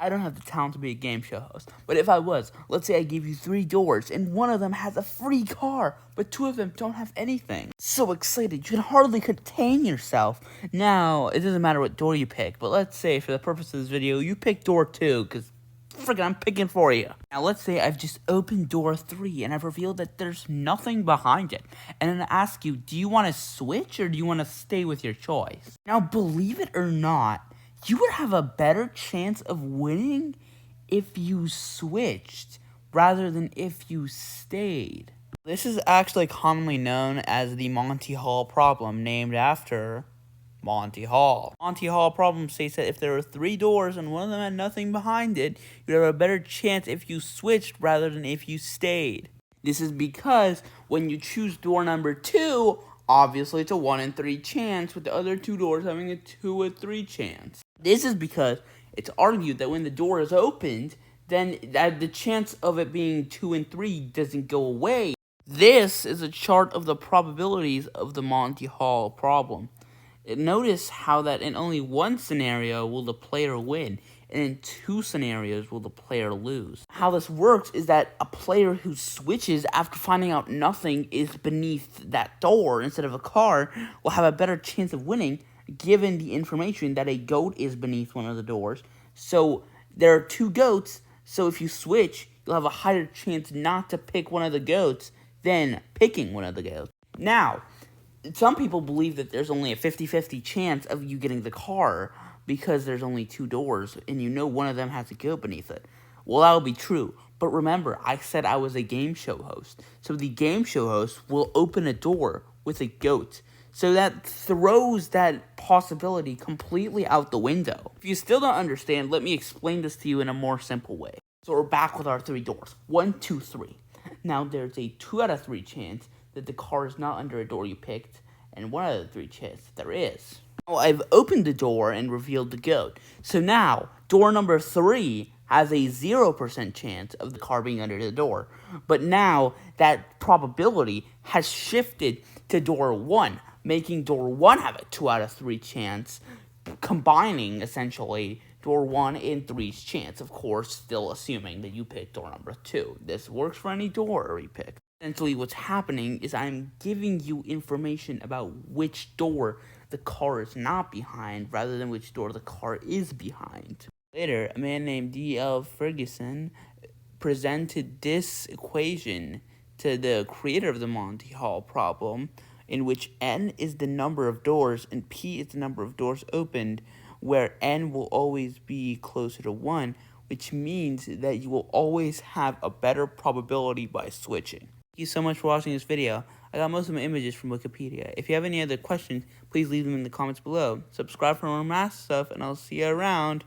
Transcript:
I don't have the talent to be a game show host, but if I was, let's say I gave you 3 doors, and one of them has a free car, but 2 of them don't have anything. So excited, you can hardly contain yourself. Now, it doesn't matter what door you pick, but let's say, for the purpose of this video, you pick door 2, because friggin' I'm picking for you. Now, let's say I've just opened door 3, and I've revealed that there's nothing behind it. And then I ask you, do you want to switch, or do you want to stay with your choice? Now, believe it or not, you would have a better chance of winning if you switched rather than if you stayed. This is actually commonly known as the Monty Hall problem, named after Monty Hall. Monty Hall problem states that if there are 3 doors and one of them had nothing behind it, you'd have a better chance if you switched rather than if you stayed. This is because when you choose door number 2, obviously it's a 1 in 3 chance, with the other 2 doors having a 2 in 3 chance. This is because it's argued that when the door is opened, then the chance of it being 2 in 3 doesn't go away. This is a chart of the probabilities of the Monty Hall problem. Notice how that in only one scenario will the player win, and in 2 scenarios will the player lose. How this works is that a player who switches after finding out nothing is beneath that door instead of a car will have a better chance of winning, given the information that a goat is beneath one of the doors. So there are 2 goats, so if you switch, you'll have a higher chance not to pick one of the goats than picking one of the goats. Now, some people believe that there's only a 50-50 chance of you getting the car because there's only 2 doors and you know one of them has a goat beneath it. Well, that would be true, but remember, I said I was a game show host. So the game show host will open a door with a goat. So that throws that possibility completely out the window. If you still don't understand, let me explain this to you in a more simple way. So we're back with our 3 doors. 1, 2, 3. Now there's a 2 out of 3 chance that the car is not under a door you picked, and 1 out of 3 chance that there is. Now I've opened the door and revealed the goat. So now, door number 3 has a 0% chance of the car being under the door. But now, that probability has shifted to door 1, making door 1 have a 2 out of 3 chance, combining, essentially, door 1 and 3's chance. Of course, still assuming that you picked door number 2. This works for any door you pick. Essentially, what's happening is I'm giving you information about which door the car is not behind, rather than which door the car is behind. Later, a man named D.L. Ferguson presented this equation to the creator of the Monty Hall problem, in which n is the number of doors and p is the number of doors opened, where n will always be closer to 1, which means that you will always have a better probability by switching. Thank you so much for watching this video. I got most of my images from Wikipedia. If you have any other questions, please leave them in the comments below. Subscribe for more math stuff, and I'll see you around.